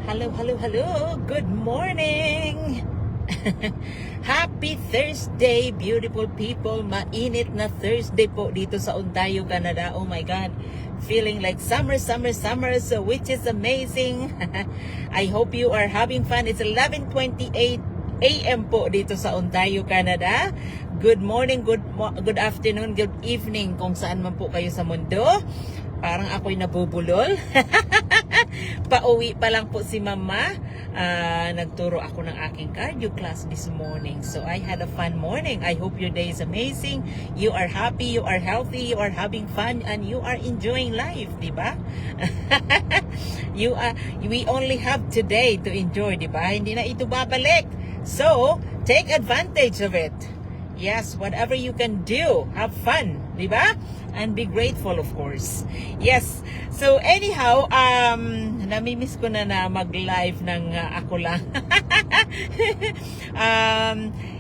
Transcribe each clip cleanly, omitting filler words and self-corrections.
Hello, hello, hello. Good morning. Happy Thursday, beautiful people. Mainit na Thursday po dito sa Ontario, Canada. Oh my God. Feeling like summer, summer, summer, so which is amazing. I hope you are having fun. It's 11:28 a.m. po dito sa Ontario, Canada. Good morning, good afternoon, good evening kung saan man po kayo sa mundo. Parang ako'y nabubulol. Pauwi pa lang po si Mama. Nagturo ako ng aking cardio class this morning. So I had a fun morning. I hope your day is amazing. You are happy, you are healthy, you are having fun, and you are enjoying life, di ba? We only have today to enjoy, di ba? Hindi na ito babalik. So, take advantage of it. Yes, whatever you can do, have fun, di ba? And be grateful, of course. Yes. So anyhow, namimiss ko na mag-live ng ako lang.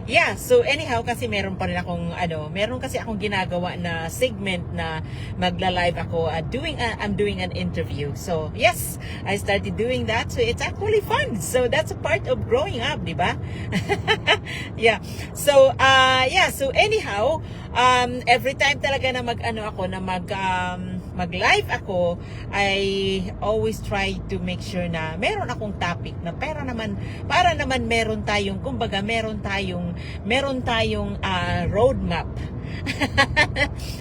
Yeah, so anyhow, kasi meron pa rin akong meron kasi akong ginagawa na segment na magla-live ako I'm doing an interview. So, yes, I started doing that. So it's actually fun. So that's a part of growing up, di ba? Yeah. So, so anyhow, every time talaga na mag-live ako, I always try to make sure na meron akong topic na para naman meron tayong roadmap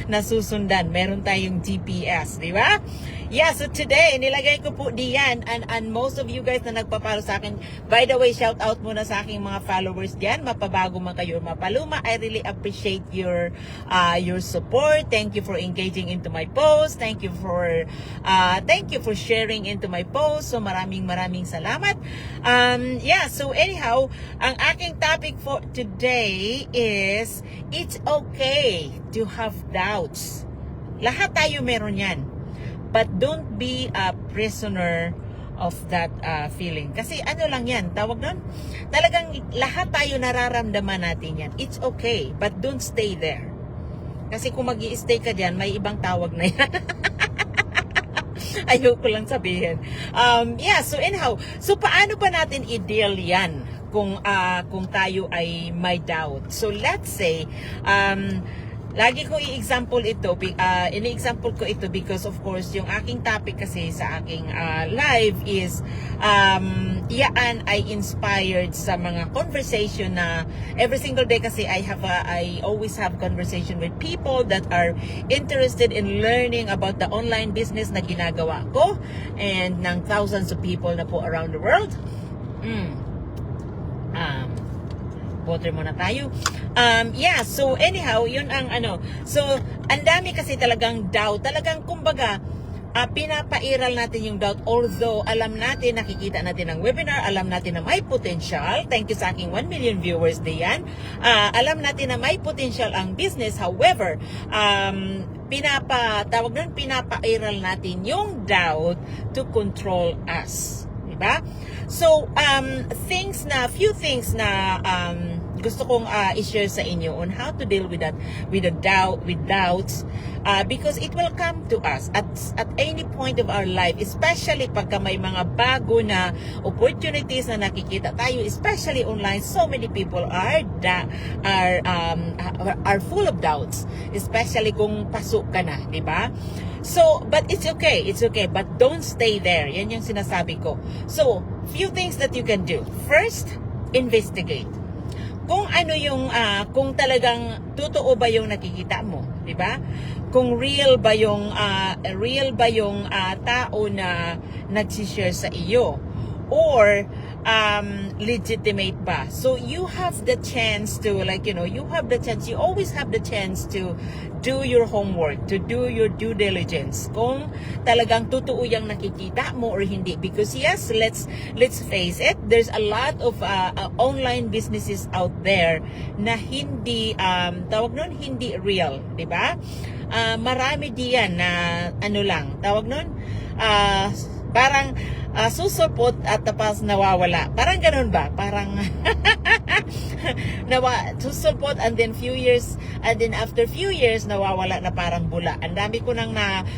na susundan. Meron tayong GPS, di ba? Yeah, so today, nilagay ko po diyan and most of you guys na nagpapalo sa akin, by the way, shout out muna sa aking mga followers diyan, mapabago man kayo, mapaluma. I really appreciate your support. Thank you for engaging into my post. Thank you for sharing into my post. So maraming salamat. Yeah, so anyhow, ang aking topic for today is it's okay to have doubts. Lahat tayo meron yan. But don't be a prisoner of that feeling. Kasi lang yan, tawag doon? Talagang lahat tayo nararamdaman natin yan. It's okay, but don't stay there. Kasi kung mag-i-stay ka dyan, may ibang tawag na yan. Ayoko lang sabihin. Yeah, so anyhow, so paano ba natin i-deal yan kung tayo ay may doubt? So let's say, lagi ko i-example ito, ini-example ko ito because of course yung aking topic kasi sa aking live is yan ay inspired sa mga conversation na every single day kasi I always have conversation with people that are interested in learning about the online business na ginagawa ko and ng thousands of people na po around the world. Water muna tayo. Yeah, so anyhow, yun ang So, ang dami kasi talagang doubt. Talagang kumbaga, pinapairal natin yung doubt. Although, alam natin, nakikita natin ang webinar, alam natin na may potential. Thank you sa aking 1 million viewers diyan. Alam natin na may potential ang business. However, pinapairal natin yung doubt to control us. Diba? So, few things na gusto kong i-share sa inyo on how to deal with that, with doubts, because it will come to us at any point of our life, especially pagka may mga bago na opportunities na nakikita tayo, especially online. So many people are full of doubts, especially kung pasok ka na, di ba? So, but it's okay, but don't stay there. Yan yung sinasabi ko. So, few things that you can do. First, investigate. Kung ano yung, kung talagang totoo ba yung nakikita mo, di ba? Kung real ba yung tao na nagsishare sa iyo, or legitimate ba? So you have the chance to, you always have the chance to do your homework, to do your due diligence. Kung talagang totoo yung nakikita mo or hindi. Because yes, let's face it, there's a lot of online businesses out there na hindi, hindi real, di ba? Marami diyan na, parang susulpot at tapos nawawala. Parang ganun ba? Parang susulpot and then after few years nawawala na parang bula. Ang dami ko nang na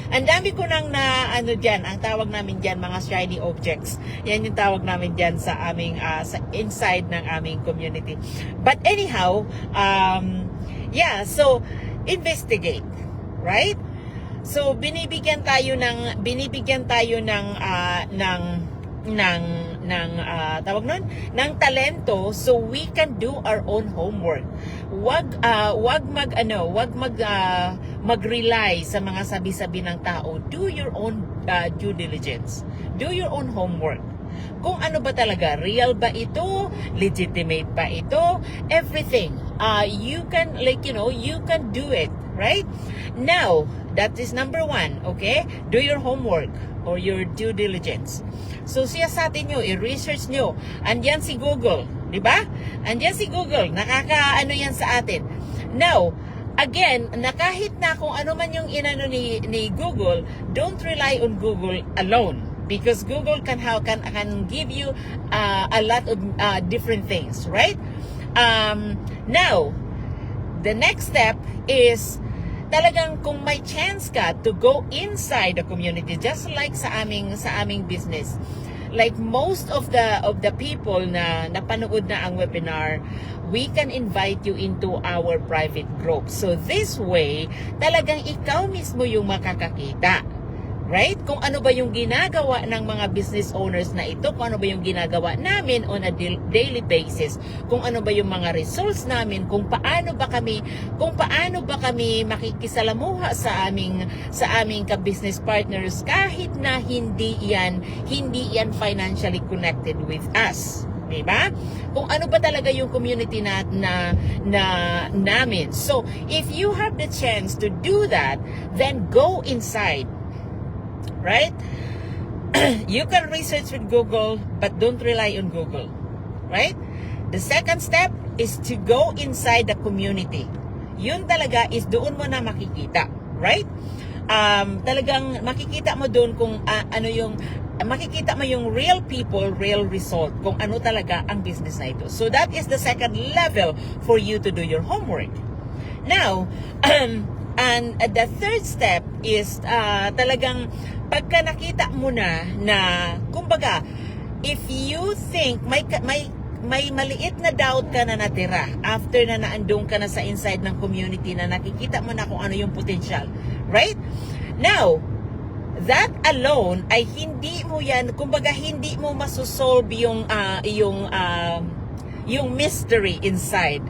ano diyan, ang tawag namin diyan mga shiny objects. Yan yung tawag namin diyan sa aming sa inside ng aming community. But anyhow, so investigate, right? So binibigyan tayo ng tawag nun, ng talento, so we can do our own homework. Wag mag-rely sa mga sabi-sabi ng tao. Do your own due diligence. Do your own homework. Kung ano ba talaga, real ba ito, legitimate ba ito, everything. You can you can do it, right? Now, that is number 1, okay? Do your homework or your due diligence. So siyasatin nyo, i-research nyo. Andyan si Google, di ba? Andyan si Google, nakakaano yan sa atin. Now, again, na kahit na kung ano man yung inano ni Google, don't rely on Google alone. Because Google can give you a lot of different things, right? Now, the next step is talagang kung may chance ka to go inside the community, just like sa aming business. Like most of the people na napanood na ang webinar, we can invite you into our private group. So this way, talagang ikaw mismo yung makakakita. Right? Kung ano ba yung ginagawa ng mga business owners na ito, kung ano ba yung ginagawa namin on a daily basis, kung ano ba yung mga results namin, kung paano ba kami makikisalamuha sa aming ka-business partners kahit na hindi yan financially connected with us. Diba? Kung ano ba talaga yung community na namin. So, if you have the chance to do that, then go inside. Right? You can research with Google, but don't rely on Google. Right? The second step is to go inside the community. Yun talaga is doon mo na makikita. Right? Talagang makikita mo doon kung makikita mo yung real people, real result, kung ano talaga ang business na ito. So that is the second level for you to do your homework. Now, and the third step is talagang pagka nakita mo na kumbaga, if you think may maliit na doubt ka na natira after na naandun ka na sa inside ng community na nakikita mo na kung ano yung potential, right? Now, that alone ay hindi mo yan, kumbaga hindi mo masosolve yung mystery inside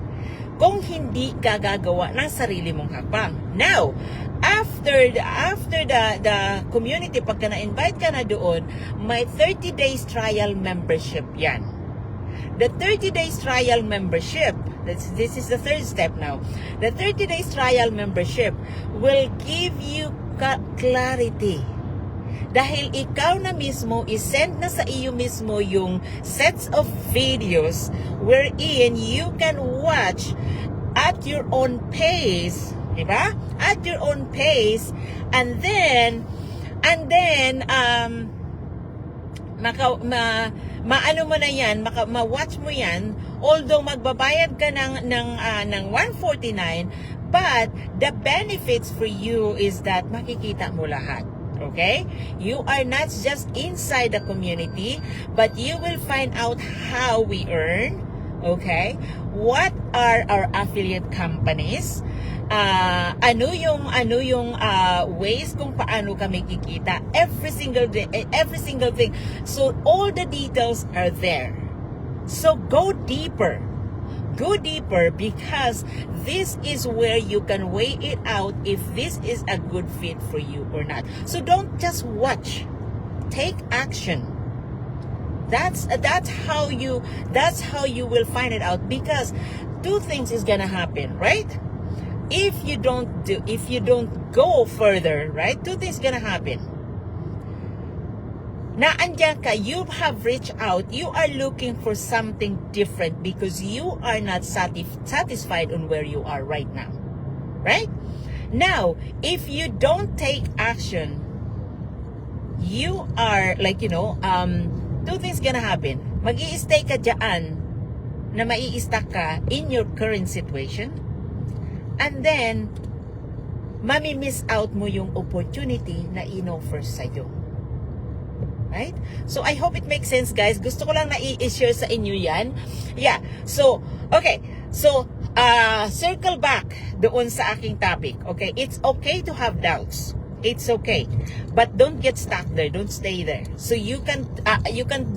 kung hindi ka gagawa ng sarili mong hakbang. Now, after the community, pagka na-invite ka na doon, may 30 days trial membership yan. The 30 days trial membership, this is the third step now. The 30 days trial membership will give you clarity. Dahil ikaw na mismo, isend na sa iyo mismo yung sets of videos wherein you can watch at your own pace, di ba? At your own pace, and then maano mo na yan, ma-watch mo yan, although magbabayad ka ng 149, but the benefits for you is that makikita mo lahat. Okay? You are not just inside the community, but you will find out how we earn. Okay? What are our affiliate companies? Ano yung ways kung paano kami kikita? Every single thing. So all the details are there. So go deeper. Go deeper, because this is where you can weigh it out if this is a good fit for you or not. So don't just watch. Take action. That's how you will find it out, because two things is gonna happen, right? If you don't go further, right? Two things gonna happen. Na andyan ka, you have reached out, you are looking for something different because you are not satisfied on where you are right now. Right? Now, if you don't take action, you are like, two things gonna happen. Mag-i-stay ka dyan na mai-stuck ka in your current situation, and then mami-miss out mo yung opportunity na in-offer sa'yo. Right? So, I hope it makes sense, guys. Gusto ko lang na i-share sa inyo yan. Yeah. So, okay. So, circle back doon sa aking topic. Okay? It's okay to have doubts. It's okay. But don't get stuck there. Don't stay there. So, you can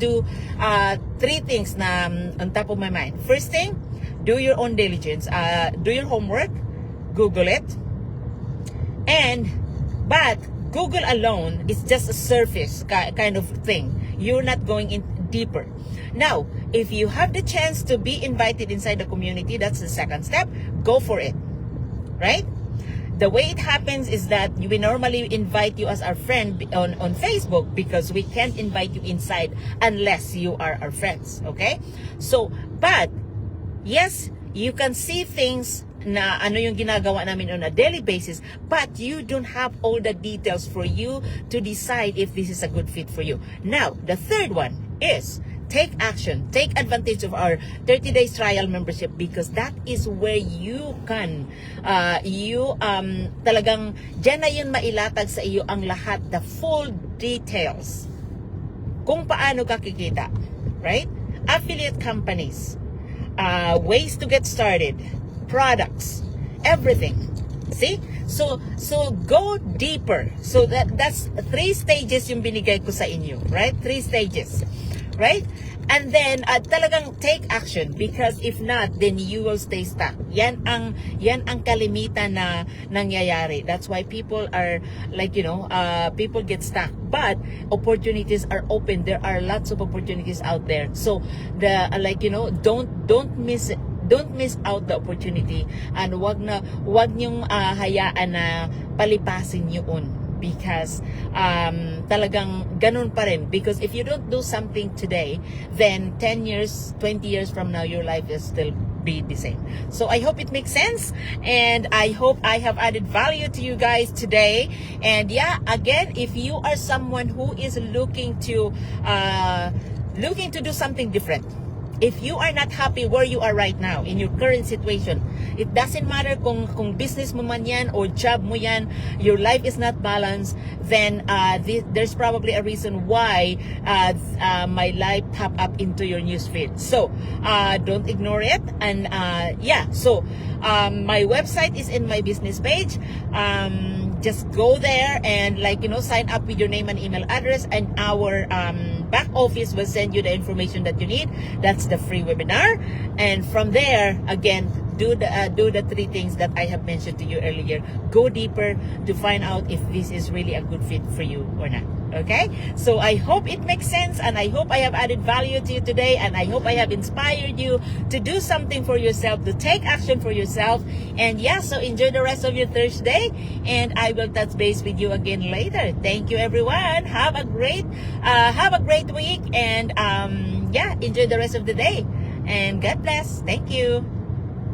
do three things na on top of my mind. First thing, do your own diligence. Do your homework. Google it. But Google alone is just a surface kind of thing. You're not going in deeper. Now, if you have the chance to be invited inside the community, that's the second step. Go for it. Right? The way it happens is that we normally invite you as our friend on Facebook because we can't invite you inside unless you are our friends. Okay? So, but, yes, you can see things na ano yung ginagawa namin on a daily basis, but you don't have all the details for you to decide if this is a good fit for you. Now, the third one is take action. Take advantage of our 30 days trial membership because that is where you can, talagang dyan na yun mailatag sa iyo ang lahat, the full details kung paano ka kikita. Right? Affiliate companies, ways to get started, products, everything. See? So go deeper. So that's 3 stages yung binigay ko sa inyo, right? 3 stages, right? And then talagang take action because if not, then you will stay stuck. Yan ang kalimitan na nangyayari. That's why people are like, people get stuck. But opportunities are open. There are lots of opportunities out there. So don't miss it. Don't miss out the opportunity and wag niyong hayaan na palipasin yun because talagang ganun pa rin because if you don't do something today then 10 years 20 years from now your life is still be the same. So I hope it makes sense and I hope I have added value to you guys today. And yeah, again, if you are someone who is looking to do something different, if you are not happy where you are right now in your current situation, it doesn't matter kung business mo man yan or job mo yan, your life is not balanced, then there's probably a reason why my life pop up into your newsfeed. So don't ignore it. And my website is in my business page. Just go there and sign up with your name and email address, and our back office will send you the information that you need. That's the free webinar, and from there, again, do the 3 things that I have mentioned to you earlier. Go deeper to find out if this is really a good fit for you or not. Okay? So I hope it makes sense, and I hope I have added value to you today, and I hope I have inspired you to do something for yourself, to take action for yourself. And yeah, so enjoy the rest of your Thursday, and I will touch base with you again later. Thank you, everyone. Have a great week, and enjoy the rest of the day. And God bless. Thank you.